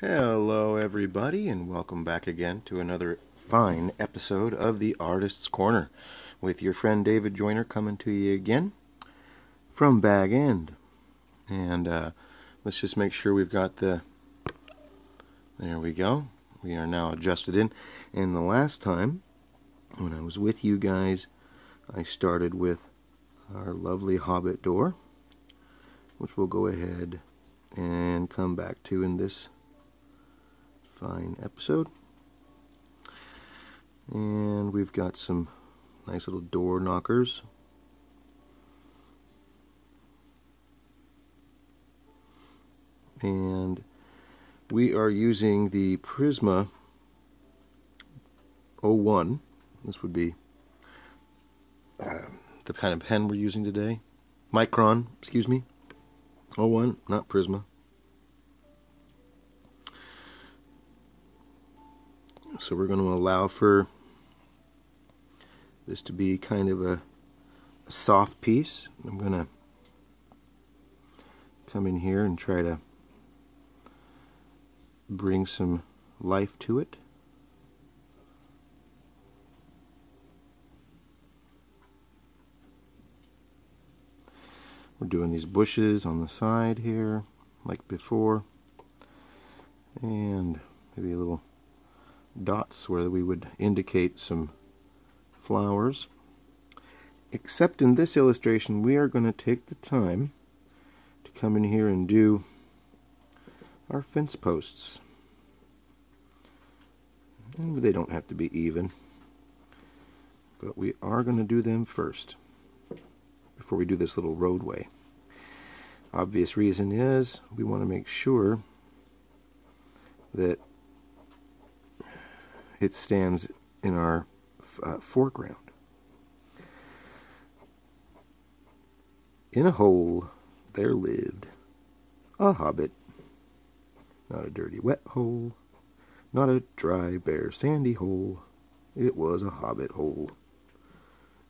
Hello everybody, and welcome back again to another fine episode of the Artist's Corner with your friend David Joyner coming to you again from baggend. And let's just make sure we've got there we go. We are now adjusted in. And the last time when I was with you guys, I started with our lovely Hobbit door, which we'll go ahead and come back to in this fine episode. And we've got some nice little door knockers. And we are using the Prisma 01. This would be the kind of pen we're using today. Micron, excuse me. 01, not Prisma. So we're going to allow for this to be kind of a soft piece. I'm going to come in here and try to bring some life to it. We're doing these bushes on the side here, like before, and maybe a little dots where we would indicate some flowers. Except in this illustration, we are going to take the time to come in here and do our fence posts. And they don't have to be even, but we are going to do them first before we do this little roadway. Obvious reason is we want to make sure that it stands in our foreground. In a hole there lived a hobbit, not a dirty wet hole, not a dry bare sandy hole, it was a hobbit hole,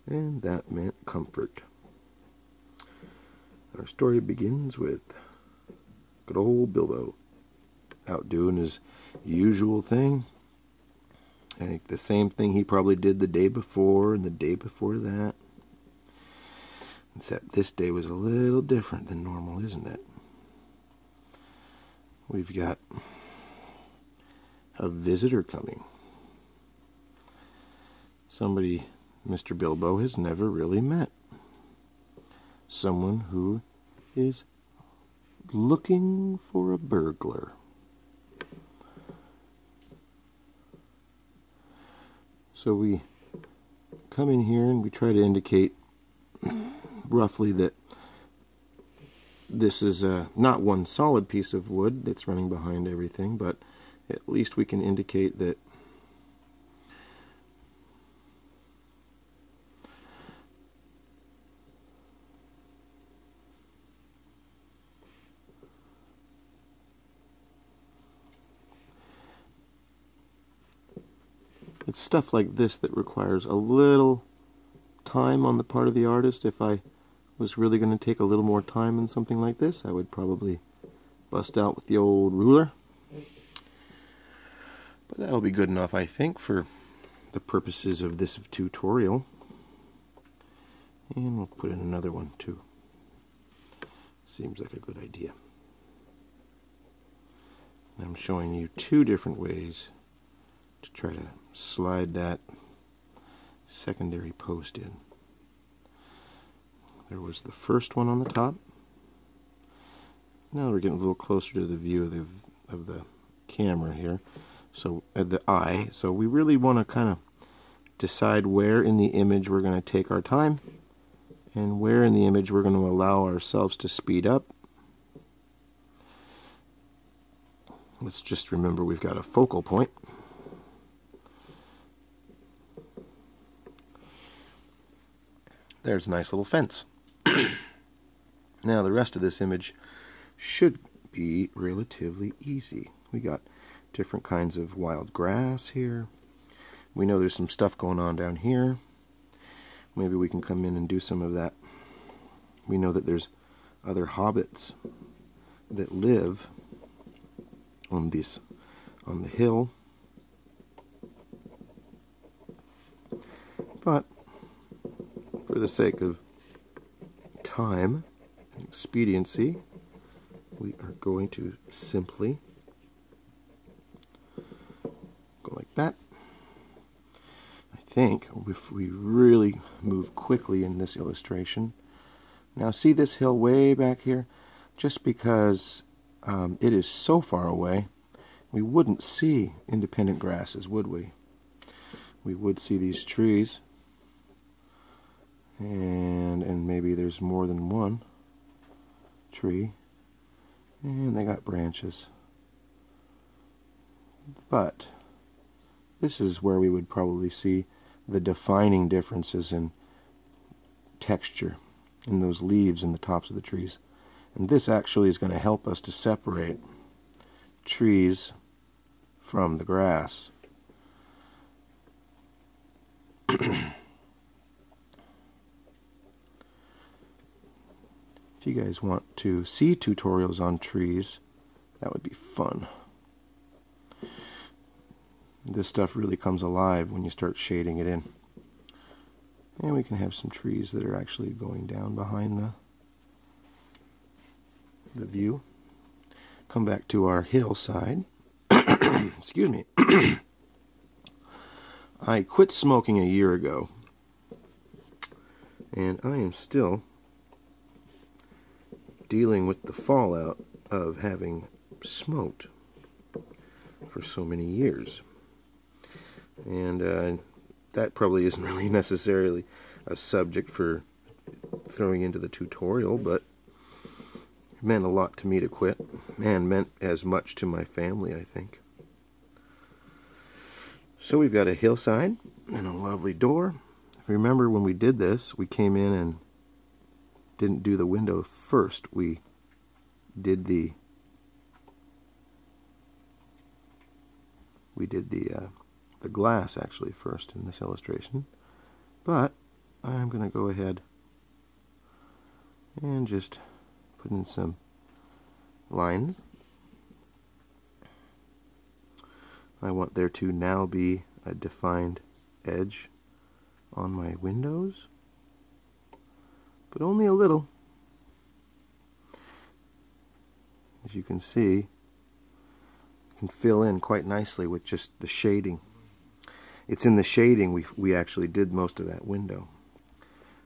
and that meant comfort. Our story begins with good old Bilbo out doing his usual thing. I think the same thing he probably did the day before and the day before that. Except this day was a little different than normal, isn't it? We've got a visitor coming. Somebody Mr. Bilbo has never really met. Someone who is looking for a burglar. So we come in here and we try to indicate roughly that this is not one solid piece of wood that's running behind everything, but at least we can indicate that it's stuff like this that requires a little time on the part of the artist. If I was really going to take a little more time in something like this, I would probably bust out with the old ruler. But that'll be good enough, I think, for the purposes of this tutorial. And we'll put in another one too. Seems like a good idea. I'm showing you two different ways to try to slide that secondary post in. There was the first one on the top. Now we're getting a little closer to the view of the camera here. So the eye. So we really want to kind of decide where in the image we're going to take our time and where in the image we're going to allow ourselves to speed up. Let's just remember we've got a focal point. There's a nice little fence. Now the rest of this image should be relatively easy. We got different kinds of wild grass here. We know there's some stuff going on down here. Maybe we can come in and do some of that. We know that there's other hobbits that live on the hill. But for the sake of time and expediency, we are going to simply go like that. I think if we really move quickly in this illustration, now see this hill way back here? Just because it is so far away, we wouldn't see independent grasses, would we? We would see these trees, and maybe there's more than one tree, and they got branches. But this is where we would probably see the defining differences in texture in those leaves in the tops of the trees. And this actually is going to help us to separate trees from the grass. If you guys want to see tutorials on trees, that would be fun. This stuff really comes alive when you start shading it in. And we can have some trees that are actually going down behind the view. Come back to our hillside. Excuse me. I quit smoking a year ago, and I am still dealing with the fallout of having smoked for so many years. And that probably isn't really necessarily a subject for throwing into the tutorial, but it meant a lot to me to quit, and meant as much to my family, I think. So we've got a hillside and a lovely door. If you remember when we did this, we came in and didn't do the window first. We did the glass actually first in this illustration. But I'm going to go ahead and just put in some lines. I want there to now be a defined edge on my windows, but only a little. As you can see, you can fill in quite nicely with just the shading. It's in the shading we actually did most of that window.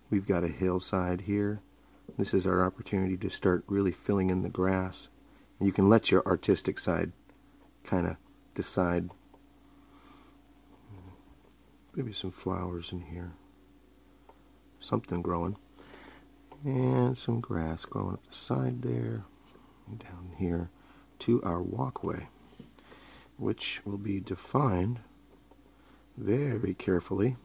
We've got a hillside here. This is our opportunity to start really filling in the grass. And you can let your artistic side kind of decide. Maybe some flowers in here. Something growing. And some grass growing up the side there. And down here to our walkway, which will be defined very carefully.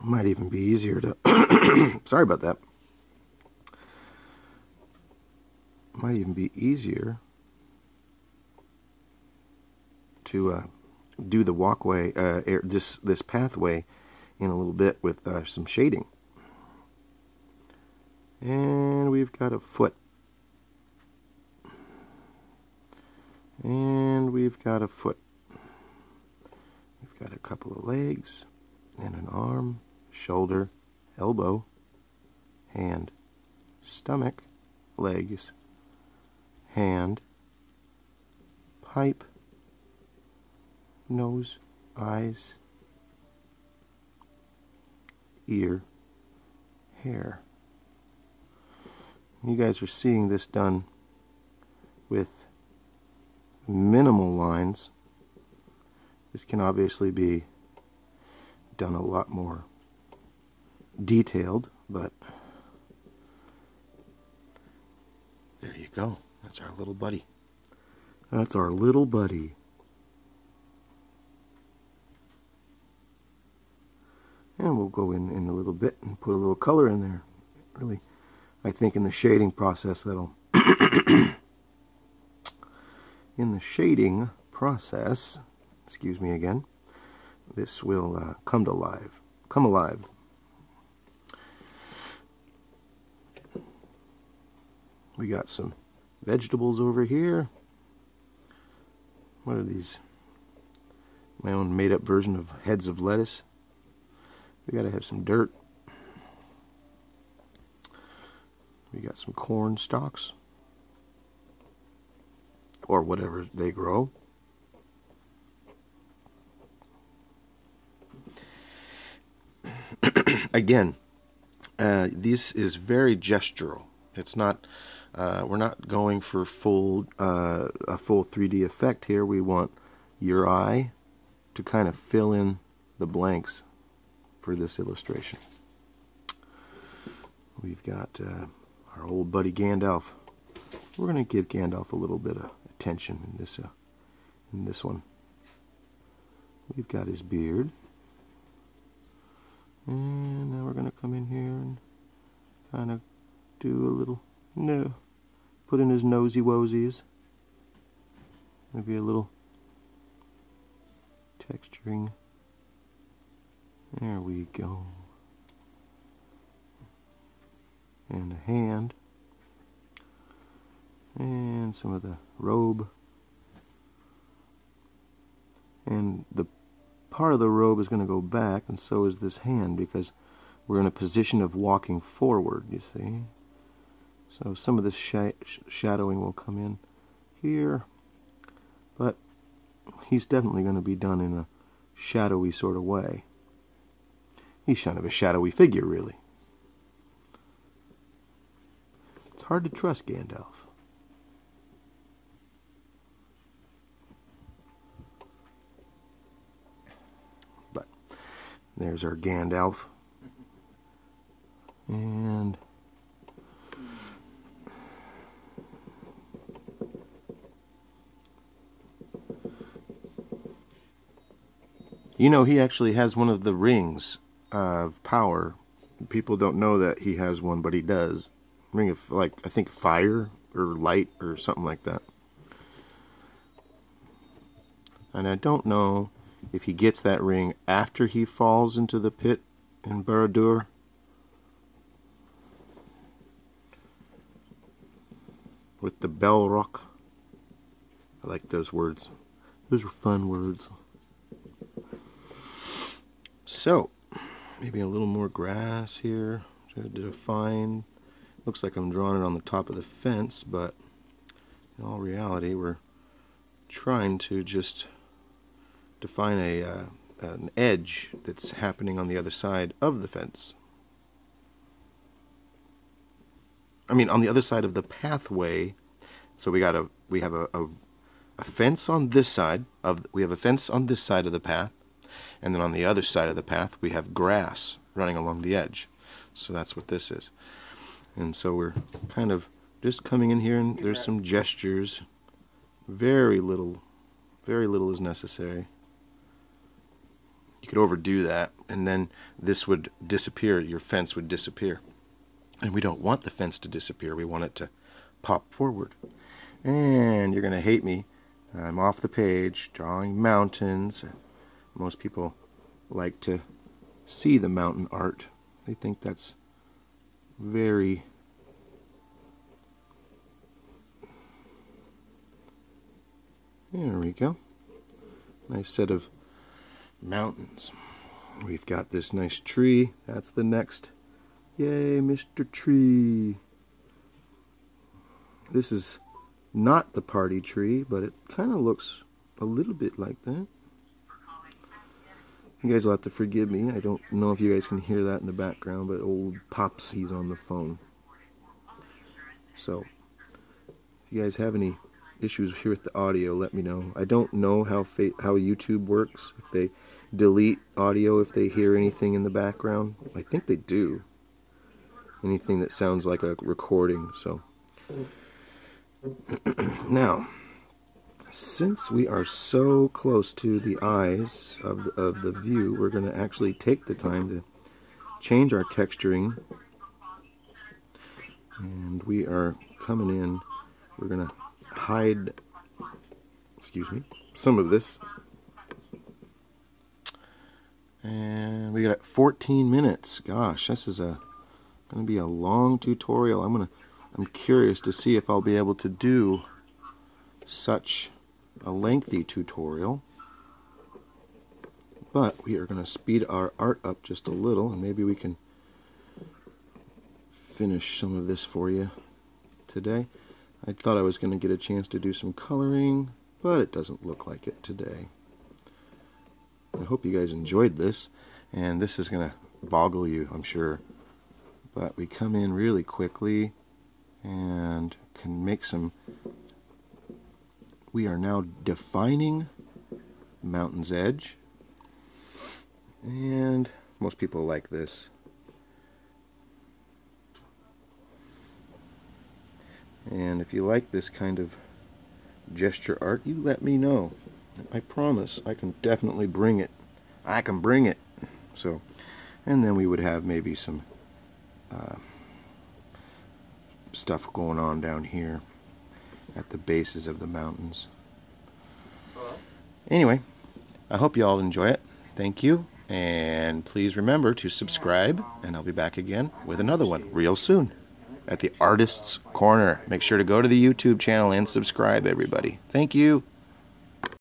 Might even be easier to sorry about that. Might even be easier to do the walkway, this pathway in a little bit with some shading. And we've got a foot. And we've got a foot. We've got a couple of legs and an arm, shoulder, elbow, hand, stomach, legs, hand, pipe, nose, eyes, ear, hair. You guys are seeing this done with minimal lines. This can obviously be done a lot more detailed, but there you go. That's our little buddy. That's our little buddy. And we'll go in a little bit and put a little color in there. Really, I think in the shading process that'll in the shading process, excuse me again, this will come alive. We got some vegetables over here. What are these? My own made-up version of heads of lettuce. We gotta have some dirt. We got some corn stalks, or whatever they grow. Again, this is very gestural. It's not. We're not going for a full 3D effect here. We want your eye to kind of fill in the blanks for this illustration. We've got our old buddy Gandalf. We're going to give Gandalf a little bit of attention in this one. We've got his beard. And now we're going to come in here and kind of do a little, put in his nosy wosies. Maybe a little texturing. There we go. And a hand. And some of the robe. And the part of the robe is going to go back, and so is this hand, because we're in a position of walking forward, you see. So some of this shadowing will come in here, but he's definitely going to be done in a shadowy sort of way. He's kind of a shadowy figure, really. It's hard to trust Gandalf. There's our Gandalf. And you know, he actually has one of the rings of power. People don't know that he has one, but he does. Ring of, like, I think fire or light or something like that. And I don't know if he gets that ring after he falls into the pit in Barad-dûr. With the Balrog. I like those words. Those were fun words. So, maybe a little more grass here to define. Looks like I'm drawing it on the top of the fence, but in all reality, we're trying to just define an edge that's happening on the other side of the fence. I mean, on the other side of the pathway. So we have a fence on this side of the path, and then on the other side of the path we have grass running along the edge. So that's what this is. And so we're kind of just coming in here, and there's some gestures. Very little is necessary. You could overdo that, and then this would disappear. Your fence would disappear. And we don't want the fence to disappear. We want it to pop forward. And you're going to hate me. I'm off the page, drawing mountains. Most people like to see the mountain art. They think that's very... There we go. Nice set of mountains. We've got this nice tree. That's the next. Yay, Mr. Tree. This is not the party tree, but it kind of looks a little bit like that. You guys will have to forgive me. I don't know if you guys can hear that in the background, but old Pops, he's on the phone. So, if you guys have any issues here with the audio, let me know. I don't know how YouTube works, if they delete audio if they hear anything in the background. I think they do. Anything that sounds like a recording. So now, since we are so close to the eyes of the view, we're going to actually take the time to change our texturing, and we are coming in. We're going to hide, some of this, and we got 14 minutes. Gosh, this is going to be a long tutorial. I'm going to I'm curious to see if I'll be able to do such a lengthy tutorial. But we are going to speed our art up just a little, and maybe we can finish some of this for you today. I thought I was going to get a chance to do some coloring, but it doesn't look like it today. I hope you guys enjoyed this, and this is going to boggle you, I'm sure. But we come in really quickly and can make some... We are now defining the mountain's edge. And most people like this. And if you like this kind of gesture art, you let me know. I promise I can definitely bring it. I can bring it. So, and then we would have maybe some stuff going on down here at the bases of the mountains. Anyway, I hope you all enjoy it. Thank you. And please remember to subscribe, and I'll be back again with another one real soon at the Artist's Corner. Make sure to go to the YouTube channel and subscribe, everybody. Thank you.